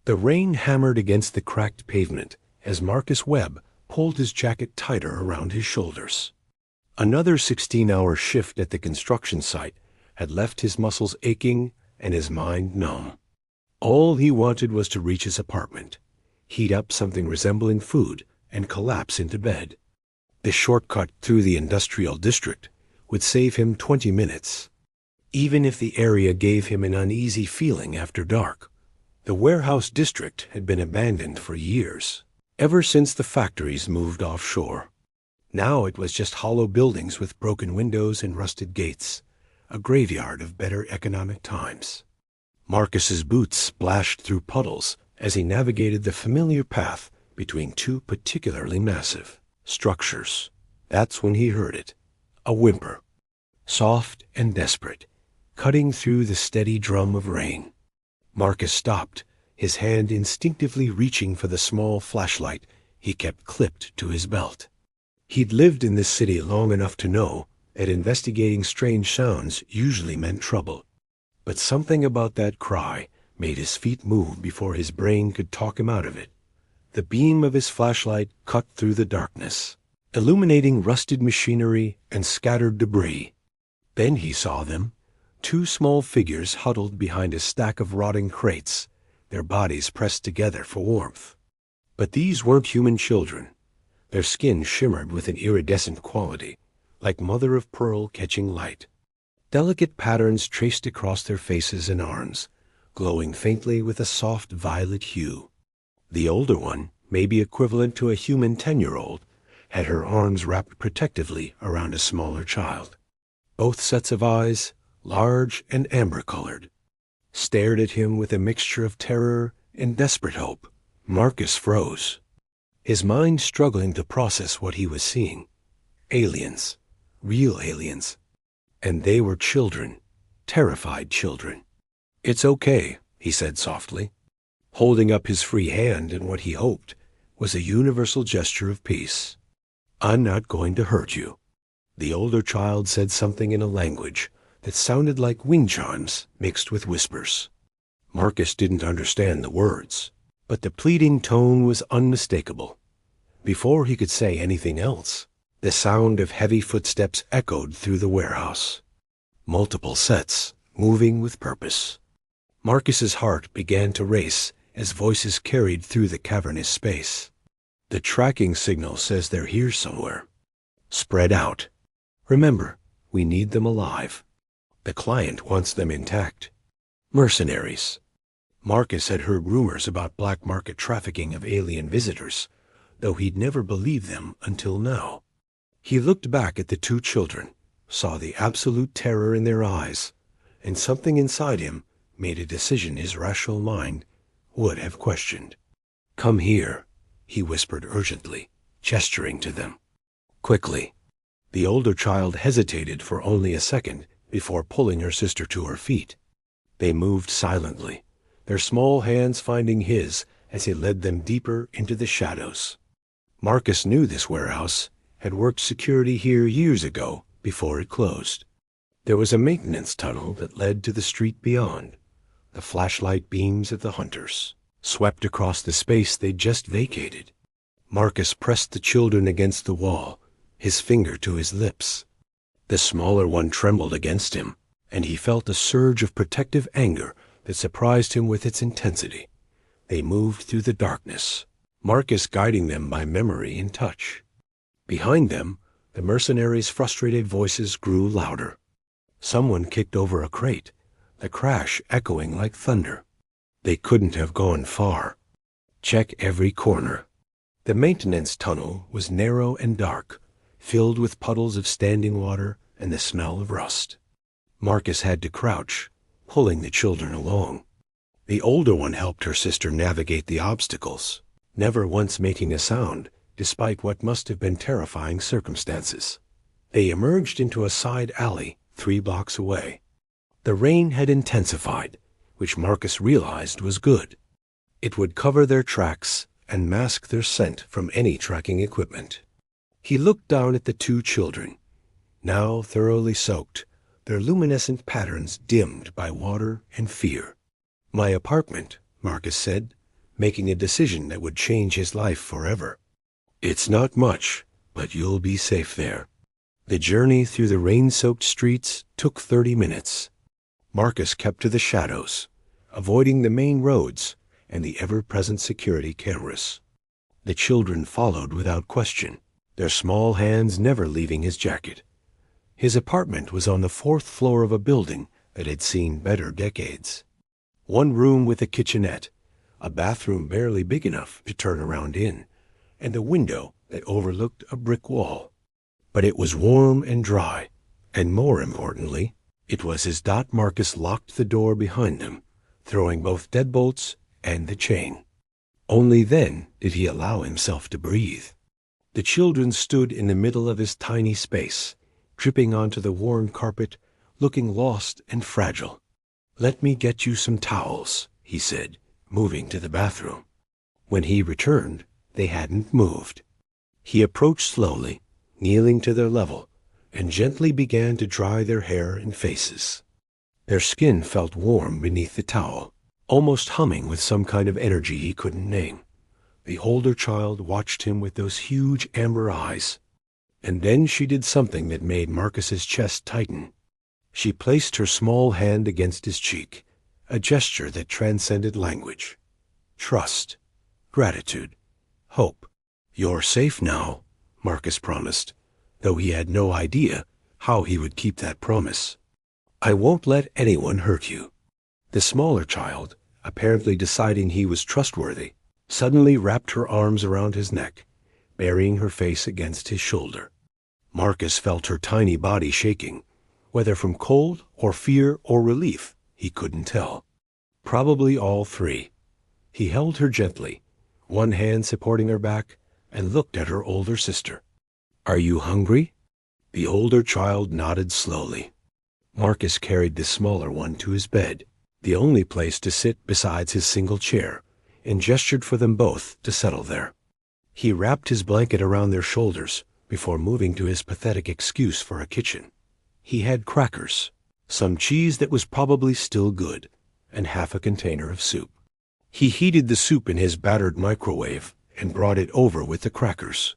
The rain hammered against the cracked pavement as Marcus Webb pulled his jacket tighter around his shoulders. Another 16-hour shift at the construction site had left his muscles aching and his mind numb. All he wanted was to reach his apartment, heat up something resembling food, and collapse into bed. The shortcut through the industrial district would save him 20 minutes. Even if the area gave him an uneasy feeling after dark, the warehouse district had been abandoned for years, ever since the factories moved offshore. Now it was just hollow buildings with broken windows and rusted gates, a graveyard of better economic times. Marcus's boots splashed through puddles as he navigated the familiar path between two particularly massive structures. That's when he heard it, a whimper, soft and desperate, cutting through the steady drum of rain. Marcus stopped, his hand instinctively reaching for the small flashlight he kept clipped to his belt. He'd lived in this city long enough to know that investigating strange sounds usually meant trouble. But something about that cry made his feet move before his brain could talk him out of it. The beam of his flashlight cut through the darkness, illuminating rusted machinery and scattered debris. Then he saw them, two small figures huddled behind a stack of rotting crates, their bodies pressed together for warmth. But these weren't human children. Their skin shimmered with an iridescent quality, like mother-of-pearl catching light. Delicate patterns traced across their faces and arms, glowing faintly with a soft violet hue. The older one, maybe equivalent to a human 10-year-old, had her arms wrapped protectively around a smaller child. Both sets of eyes, large and amber-colored, stared at him with a mixture of terror and desperate hope. Marcus froze, his mind struggling to process what he was seeing. Aliens, real aliens. And they were children, terrified children. "It's okay," he said softly, holding up his free hand in what he hoped was a universal gesture of peace. "I'm not going to hurt you." The older child said something in a language that sounded like wind chimes mixed with whispers. Marcus didn't understand the words, but the pleading tone was unmistakable. Before he could say anything else, the sound of heavy footsteps echoed through the warehouse. Multiple sets, moving with purpose. Marcus's heart began to race as voices carried through the cavernous space. "The tracking signal says they're here somewhere. Spread out. Remember, we need them alive. The client wants them intact. Mercenaries." Marcus had heard rumors about black market trafficking of alien visitors, though he'd never believed them until now. He looked back at the two children, saw the absolute terror in their eyes, and something inside him made a decision his rational mind would have questioned. "Come here," he whispered urgently, gesturing to them. Quickly. The older child hesitated for only a second before pulling her sister to her feet. They moved silently, their small hands finding his as he led them deeper into the shadows. Marcus knew this warehouse, had worked security here years ago before it closed. There was a maintenance tunnel that led to the street beyond, the flashlight beams of the hunters, swept across the space they'd just vacated. Marcus pressed the children against the wall, his finger to his lips. The smaller one trembled against him, and he felt a surge of protective anger that surprised him with its intensity. They moved through the darkness, Marcus guiding them by memory and touch. Behind them, the mercenaries' frustrated voices grew louder. Someone kicked over a crate, the crash echoing like thunder. They couldn't have gone far. Check every corner. The maintenance tunnel was narrow and dark, filled with puddles of standing water and the smell of rust. Marcus had to crouch, pulling the children along. The older one helped her sister navigate the obstacles, never once making a sound, despite what must have been terrifying circumstances. They emerged into a side alley 3 blocks away. The rain had intensified, which Marcus realized was good. It would cover their tracks and mask their scent from any tracking equipment. He looked down at the two children, now thoroughly soaked, their luminescent patterns dimmed by water and fear. "My apartment," Marcus said, making a decision that would change his life forever. It's not much, but you'll be safe there. The journey through the rain-soaked streets took 30 minutes. Marcus kept to the shadows, avoiding the main roads and the ever-present security cameras. The children followed without question, their small hands never leaving his jacket. His apartment was on the 4th floor of a building that had seen better decades. One room with a kitchenette, a bathroom barely big enough to turn around in, and a window that overlooked a brick wall. But it was warm and dry, and more importantly, it was as Marcus locked the door behind them, throwing both deadbolts and the chain. Only then did he allow himself to breathe. The children stood in the middle of his tiny space, dripping onto the worn carpet, looking lost and fragile. "Let me get you some towels," he said, moving to the bathroom. When he returned, they hadn't moved. He approached slowly, kneeling to their level, and gently began to dry their hair and faces. Their skin felt warm beneath the towel, almost humming with some kind of energy he couldn't name. The older child watched him with those huge amber eyes, and then she did something that made Marcus's chest tighten. She placed her small hand against his cheek, a gesture that transcended language. Trust, gratitude, hope. "You're safe now," Marcus promised, though he had no idea how he would keep that promise. "I won't let anyone hurt you." The smaller child, apparently deciding he was trustworthy, suddenly wrapped her arms around his neck, burying her face against his shoulder. Marcus felt her tiny body shaking, whether from cold or fear or relief, he couldn't tell. Probably all three. He held her gently, one hand supporting her back, and looked at her older sister. "Are you hungry?" The older child nodded slowly. Marcus carried the smaller one to his bed, the only place to sit besides his single chair, and gestured for them both to settle there. He wrapped his blanket around their shoulders before moving to his pathetic excuse for a kitchen. He had crackers, some cheese that was probably still good, and half a container of soup. He heated the soup in his battered microwave and brought it over with the crackers.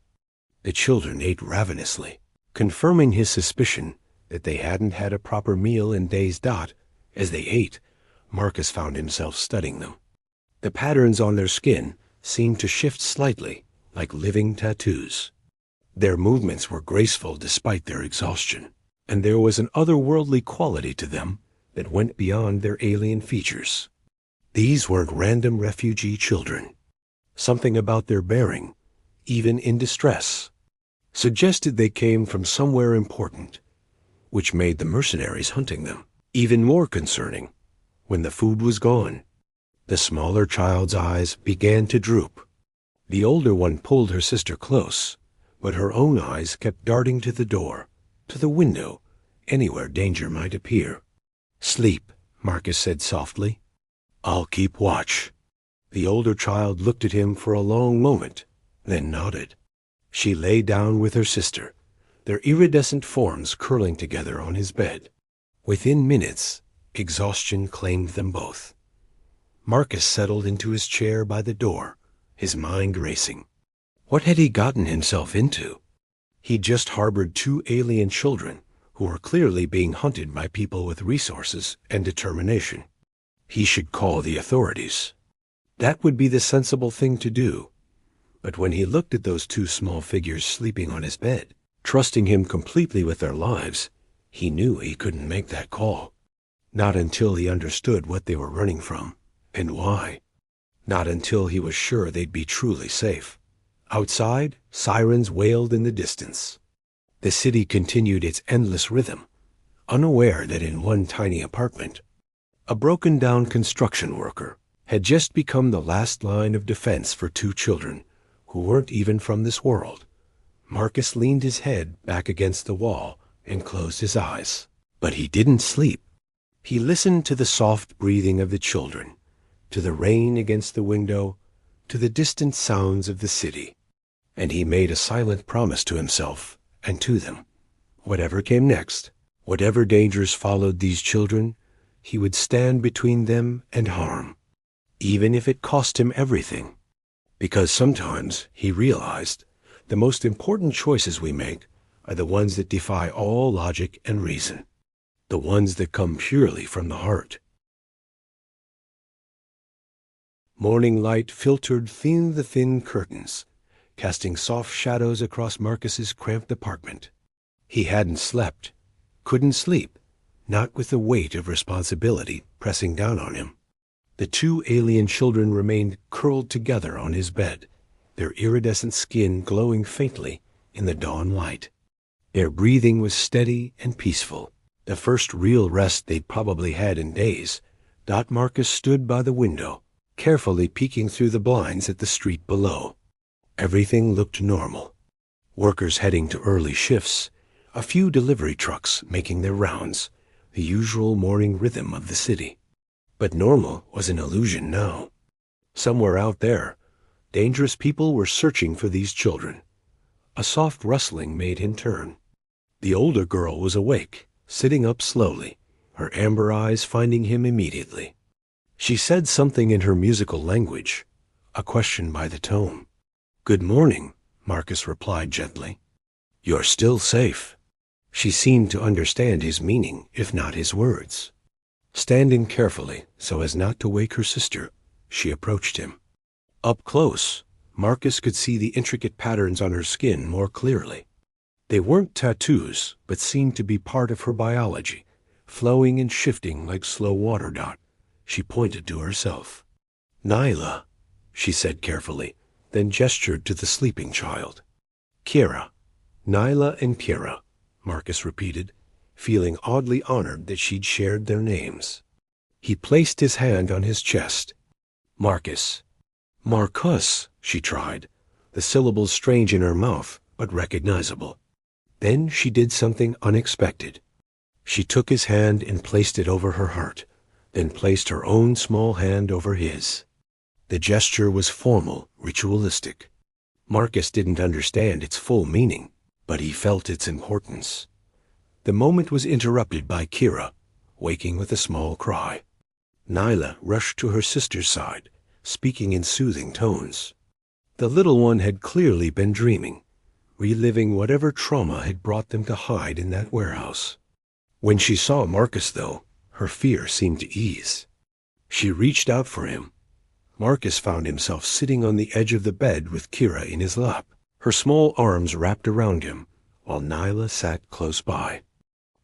The children ate ravenously, confirming his suspicion that they hadn't had a proper meal in days. As they ate, Marcus found himself studying them. The patterns on their skin seemed to shift slightly, like living tattoos. Their movements were graceful despite their exhaustion, and there was an otherworldly quality to them that went beyond their alien features. These weren't random refugee children. Something about their bearing, even in distress, suggested they came from somewhere important, which made the mercenaries hunting them even more concerning. When the food was gone, the smaller child's eyes began to droop. The older one pulled her sister close, but her own eyes kept darting to the door, to the window, anywhere danger might appear. "Sleep," Marcus said softly. "I'll keep watch." The older child looked at him for a long moment, then nodded. She lay down with her sister, their iridescent forms curling together on his bed. Within minutes, exhaustion claimed them both. Marcus settled into his chair by the door, his mind racing. What had he gotten himself into? He just harbored 2 alien children who were clearly being hunted by people with resources and determination. He should call the authorities. That would be the sensible thing to do. But when he looked at those 2 small figures sleeping on his bed, trusting him completely with their lives, he knew he couldn't make that call. Not until he understood what they were running from, and why. Not until he was sure they'd be truly safe. Outside, sirens wailed in the distance. The city continued its endless rhythm, unaware that in one tiny apartment, a broken-down construction worker had just become the last line of defense for 2 children who weren't even from this world. Marcus leaned his head back against the wall and closed his eyes. But he didn't sleep. He listened to the soft breathing of the children, to the rain against the window, to the distant sounds of the city. And he made a silent promise to himself and to them. Whatever came next, whatever dangers followed these children, he would stand between them and harm. even if it cost him everything. Because sometimes, he realized, the most important choices we make are the ones that defy all logic and reason, the ones that come purely from the heart. Morning light filtered through the thin curtains, casting soft shadows across Marcus's cramped apartment. He hadn't slept, couldn't sleep, not with the weight of responsibility pressing down on him. The two alien children remained curled together on his bed, their iridescent skin glowing faintly in the dawn light. Their breathing was steady and peaceful, the first real rest they'd probably had in days. Marcus stood by the window, carefully peeking through the blinds at the street below. Everything looked normal. Workers heading to early shifts, a few delivery trucks making their rounds, the usual morning rhythm of the city. But normal was an illusion now. Somewhere out there, dangerous people were searching for these children. A soft rustling made him turn. The older girl was awake, sitting up slowly, her amber eyes finding him immediately. She said something in her musical language, a question by the tone. "Good morning," Marcus replied gently. "You're still safe." She seemed to understand his meaning, if not his words. Standing carefully so as not to wake her sister, she approached him. Up close, Marcus could see the intricate patterns on her skin more clearly. They weren't tattoos, but seemed to be part of her biology, flowing and shifting like slow water. She pointed to herself. "Nyla," she said carefully, then gestured to the sleeping child. "Kira." "Nyla and Kira," Marcus repeated, feeling oddly honored that she'd shared their names. He placed his hand on his chest. "Marcus." "Marcus," she tried, the syllables strange in her mouth, but recognizable. Then she did something unexpected. She took his hand and placed it over her heart, then placed her own small hand over his. The gesture was formal, ritualistic. Marcus didn't understand its full meaning, but he felt its importance. The moment was interrupted by Kira, waking with a small cry. Nyla rushed to her sister's side, speaking in soothing tones. The little one had clearly been dreaming, reliving whatever trauma had brought them to hide in that warehouse. When she saw Marcus, though, her fear seemed to ease. She reached out for him. Marcus found himself sitting on the edge of the bed with Kira in his lap, her small arms wrapped around him, while Nyla sat close by.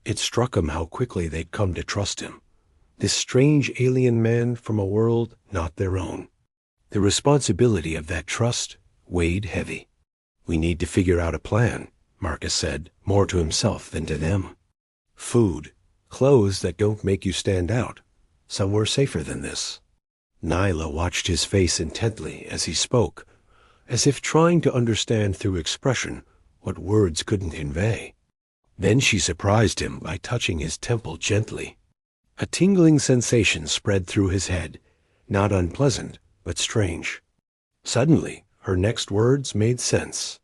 It struck him how quickly they'd come to trust him, this strange alien man from a world not their own. The responsibility of that trust weighed heavy. "We need to figure out a plan," Marcus said, more to himself than to them. "Food, clothes that don't make you stand out, somewhere safer than this." Nyla watched his face intently as he spoke, as if trying to understand through expression what words couldn't convey. Then she surprised him by touching his temple gently. A tingling sensation spread through his head, not unpleasant, but strange. Suddenly, her next words made sense.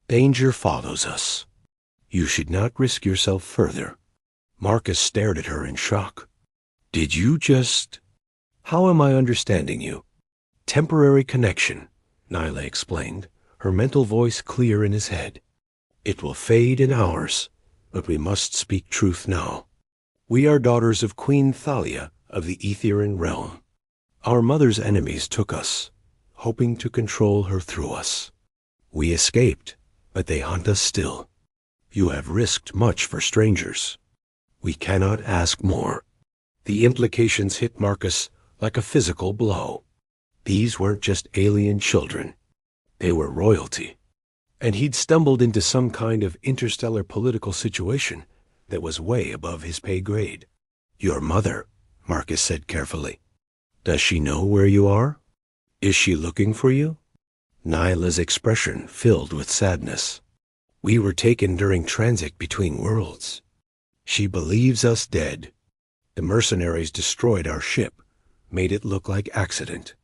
"Danger follows us. You should not risk yourself further." Marcus stared at her in shock. "Did you just—" "How am I understanding you?" "Temporary connection," Nyla explained, her mental voice clear in his head. "It will fade in hours, but we must speak truth now. We are daughters of Queen Thalia of the Etherian realm. Our mother's enemies took us, hoping to control her through us. We escaped, but they hunt us still. You have risked much for strangers. We cannot ask more." The implications hit Marcus like a physical blow. These weren't just alien children. They were royalty. And he'd stumbled into some kind of interstellar political situation that was way above his pay grade. "Your mother," Marcus said carefully. "Does she know where you are? Is she looking for you?" Nyla's expression filled with sadness. "We were taken during transit between worlds. She believes us dead. The mercenaries destroyed our ship, made it look like accident.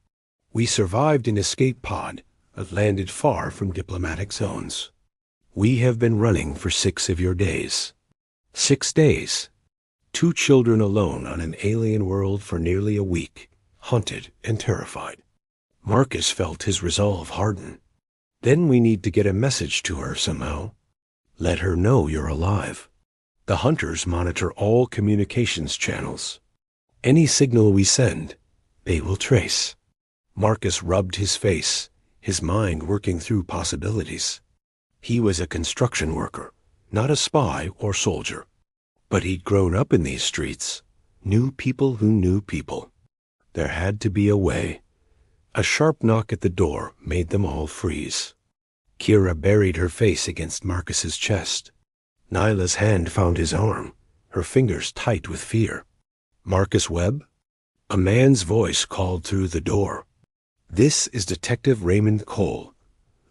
We survived an escape pod, but landed far from diplomatic zones. We have been running for 6 of your days. 6 days. 2 children alone on an alien world for nearly a week. haunted and terrified. Marcus felt his resolve harden. Then we need to get a message to her somehow. Let her know you're alive. The hunters monitor all communications channels. Any signal we send, they will trace. Marcus rubbed his face, his mind working through possibilities. He was a construction worker, not a spy or soldier. But he'd grown up in these streets, knew people who knew people. There had to be a way. A sharp knock at the door made them all freeze. Kira buried her face against Marcus's chest. Nyla's hand found his arm, her fingers tight with fear. Marcus Webb? A man's voice called through the door. This is Detective Raymond Cole.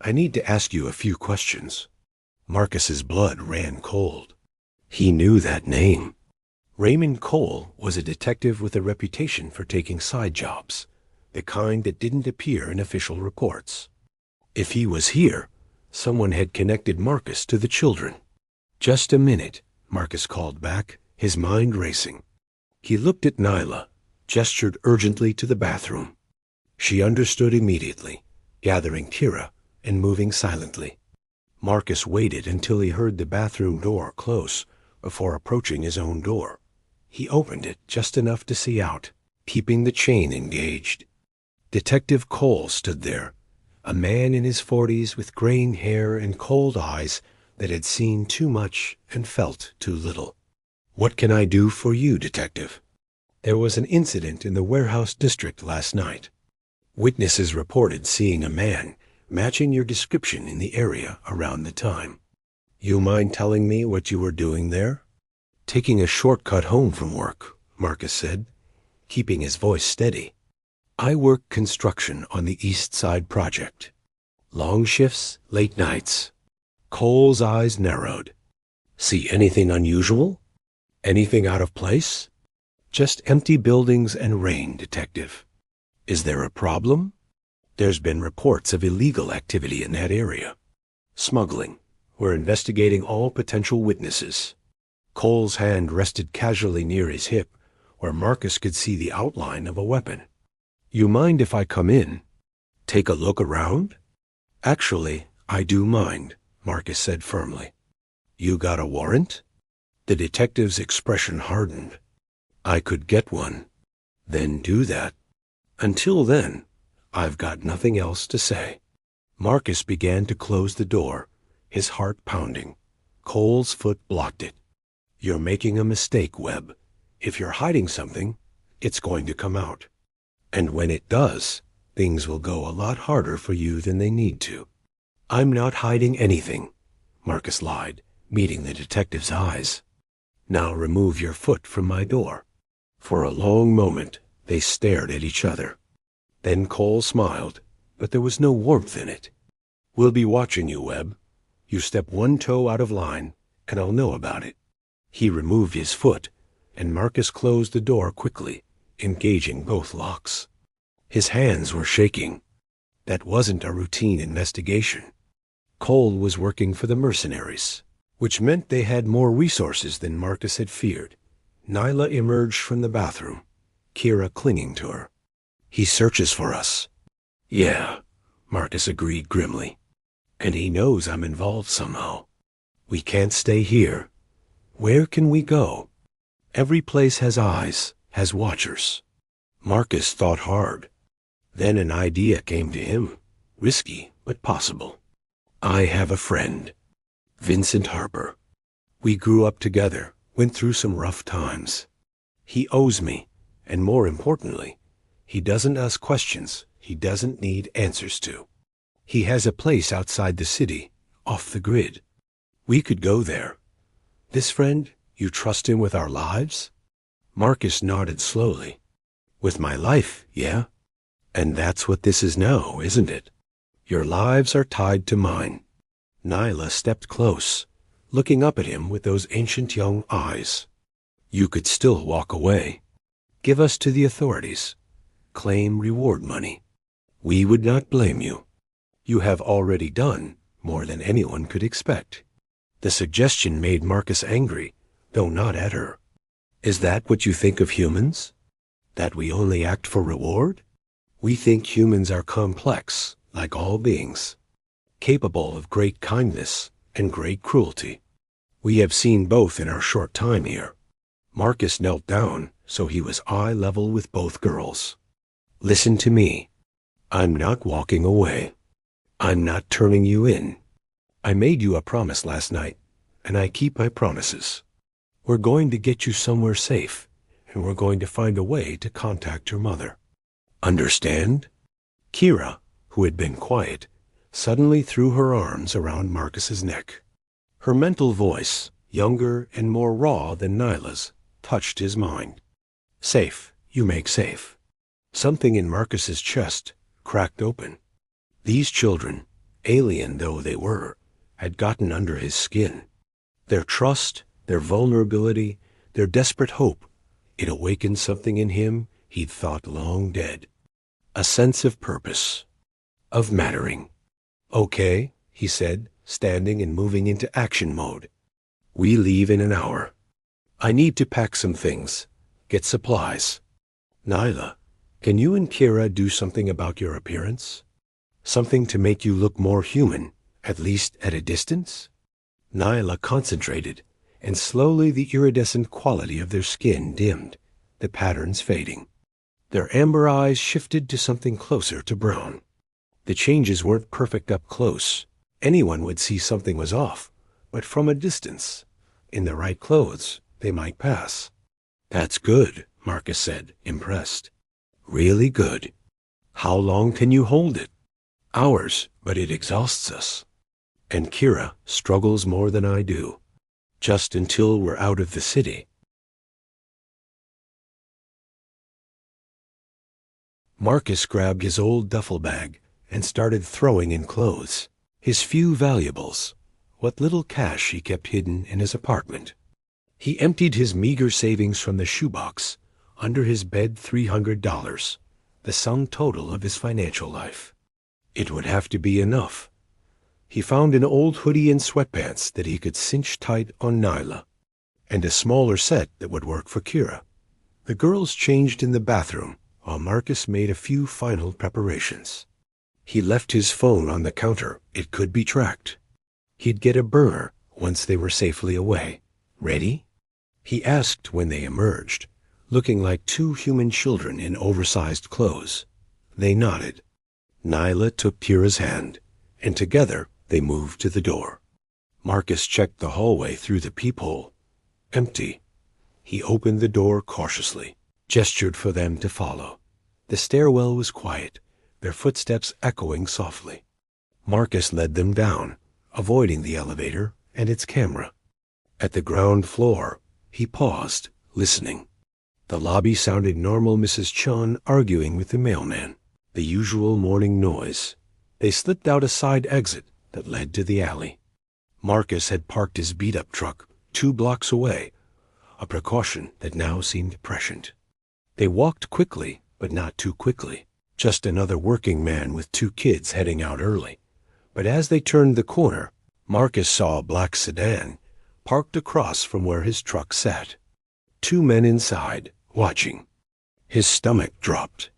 I need to ask you a few questions. Marcus's blood ran cold. He knew that name. Raymond Cole was a detective with a reputation for taking side jobs, the kind that didn't appear in official reports. If he was here, someone had connected Marcus to the children. Just a minute, Marcus called back, his mind racing. He looked at Nyla, gestured urgently to the bathroom. She understood immediately, gathering Kira and moving silently. Marcus waited until he heard the bathroom door close before approaching his own door. He opened it just enough to see out, keeping the chain engaged. Detective Cole stood there, a man in his 40s with graying hair and cold eyes that had seen too much and felt too little. What can I do for you, Detective? There was an incident in the warehouse district last night. Witnesses reported seeing a man matching your description in the area around the time. You mind telling me what you were doing there? Taking a shortcut home from work, Marcus said, keeping his voice steady. I work construction on the East Side project. Long shifts, late nights. Cole's eyes narrowed. See anything unusual? Anything out of place? Just empty buildings and rain, Detective. Is there a problem? There's been reports of illegal activity in that area. Smuggling. We're investigating all potential witnesses. Cole's hand rested casually near his hip, where Marcus could see the outline of a weapon. You mind if I come in? Take a look around? Actually, I do mind, Marcus said firmly. You got a warrant? The detective's expression hardened. I could get one. Then do that. Until then, I've got nothing else to say. Marcus began to close the door, his heart pounding. Cole's foot blocked it. You're making a mistake, Webb. If you're hiding something, it's going to come out. And when it does, things will go a lot harder for you than they need to. I'm not hiding anything, Marcus lied, meeting the detective's eyes. Now remove your foot from my door. For a long moment, they stared at each other. Then Cole smiled, but there was no warmth in it. We'll be watching you, Webb. You step one toe out of line, and I'll know about it. He removed his foot, and Marcus closed the door quickly, engaging both locks. His hands were shaking. That wasn't a routine investigation. Cole was working for the mercenaries, which meant they had more resources than Marcus had feared. Nyla emerged from the bathroom, Kira clinging to her. He searches for us. Yeah, Marcus agreed grimly. And he knows I'm involved somehow. We can't stay here. Where can we go? Every place has eyes, has watchers. Marcus thought hard. Then an idea came to him, risky but possible. I have a friend, Vincent Harper. We grew up together, went through some rough times. He owes me, and more importantly, he doesn't ask questions he doesn't need answers to. He has a place outside the city, off the grid. We could go there. This friend, you trust him with our lives? Marcus nodded slowly. With my life, yeah. And that's what this is now, isn't it? Your lives are tied to mine. Nyla stepped close, looking up at him with those ancient young eyes. You could still walk away. Give us to the authorities. Claim reward money. We would not blame you. You have already done more than anyone could expect. The suggestion made Marcus angry, though not at her. Is that what you think of humans? That we only act for reward? We think humans are complex, like all beings, capable of great kindness and great cruelty. We have seen both in our short time here. Marcus knelt down, so he was eye level with both girls. Listen to me. I'm not walking away. I'm not turning you in. I made you a promise last night, and I keep my promises. We're going to get you somewhere safe, and we're going to find a way to contact your mother. Understand? Kira, who had been quiet, suddenly threw her arms around Marcus's neck. Her mental voice, younger and more raw than Nyla's, touched his mind. Safe, you make safe. Something in Marcus's chest cracked open. These children, alien though they were, had gotten under his skin. Their trust, their vulnerability, their desperate hope, it awakened something in him he'd thought long dead. A sense of purpose, of mattering. Okay, he said, standing and moving into action mode. We leave in an hour. I need to pack some things, get supplies. Nyla, can you and Kira do something about your appearance? Something to make you look more human, at least at a distance? Nyla concentrated, and slowly the iridescent quality of their skin dimmed, the patterns fading. Their amber eyes shifted to something closer to brown. The changes weren't perfect up close. Anyone would see something was off, but from a distance, in the right clothes, they might pass. That's good, Marcus said, impressed. Really good. How long can you hold it? Hours, but it exhausts us. And Kira struggles more than I do. Just until we're out of the city. Marcus grabbed his old duffel bag and started throwing in clothes, his few valuables, what little cash he kept hidden in his apartment. He emptied his meager savings from the shoebox, under his bed $300, the sum total of his financial life. It would have to be enough. He found an old hoodie and sweatpants that he could cinch tight on Nyla, and a smaller set that would work for Kira. The girls changed in the bathroom, while Marcus made a few final preparations. He left his phone on the counter. It could be tracked. He'd get a burner once they were safely away. Ready? He asked when they emerged, looking like two human children in oversized clothes. They nodded. Nyla took Kira's hand, and together they moved to the door. Marcus checked the hallway through the peephole. Empty. He opened the door cautiously, gestured for them to follow. The stairwell was quiet, their footsteps echoing softly. Marcus led them down, avoiding the elevator and its camera. At the ground floor, he paused, listening. The lobby sounded normal. Mrs. Chun arguing with the mailman, the usual morning noise. They slipped out a side exit that led to the alley. Marcus had parked his beat-up truck 2 blocks away, a precaution that now seemed prescient. They walked quickly, but not too quickly. Just another working man with 2 kids heading out early. But as they turned the corner, Marcus saw a black sedan parked across from where his truck sat. 2 men inside, watching. His stomach dropped.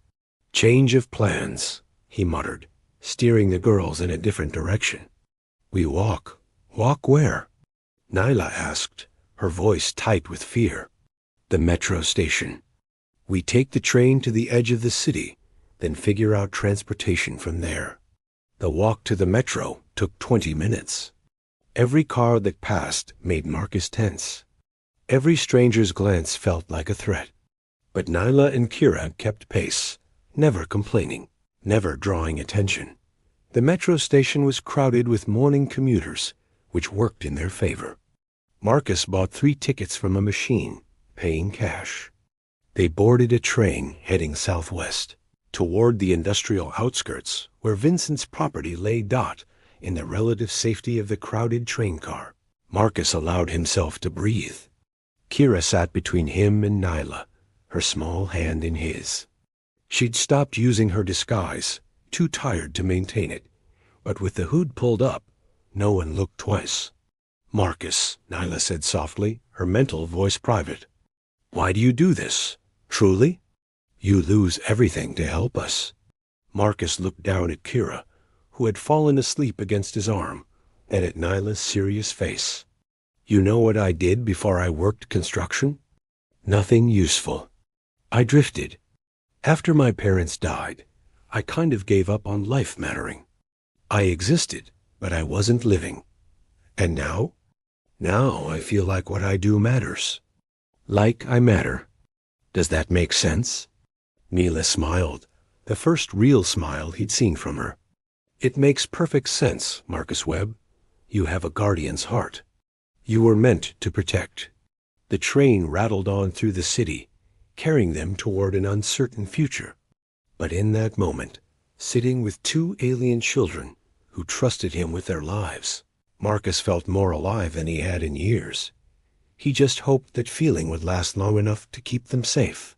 Change of plans, he muttered, steering the girls in a different direction. We walk. Walk where? Nyla asked, her voice tight with fear. The metro station. We take the train to the edge of the city, then figure out transportation from there. The walk to the metro took 20 minutes. Every car that passed made Marcus tense. Every stranger's glance felt like a threat. But Nyla and Kira kept pace, never complaining, never drawing attention. The metro station was crowded with morning commuters, which worked in their favor. Marcus bought 3 tickets from a machine, paying cash. They boarded a train heading southwest, toward the industrial outskirts, where Vincent's property lay dot in the relative safety of the crowded train car. Marcus allowed himself to breathe. Kira sat between him and Nyla, her small hand in his. She'd stopped using her disguise, too tired to maintain it, but with the hood pulled up, no one looked twice. Marcus, Nyla said softly, her mental voice private. Why do you do this? Truly? You lose everything to help us. Marcus looked down at Kira, who had fallen asleep against his arm, and at Nyla's serious face. You know what I did before I worked construction? Nothing useful. I drifted. After my parents died, I kind of gave up on life mattering. I existed, but I wasn't living. And now? Now I feel like what I do matters. Like I matter. Does that make sense? Nyla smiled, the first real smile he'd seen from her. It makes perfect sense, Marcus Webb. You have a guardian's heart. You were meant to protect. The train rattled on through the city, carrying them toward an uncertain future. But in that moment, sitting with two alien children who trusted him with their lives, Marcus felt more alive than he had in years. He just hoped that feeling would last long enough to keep them safe.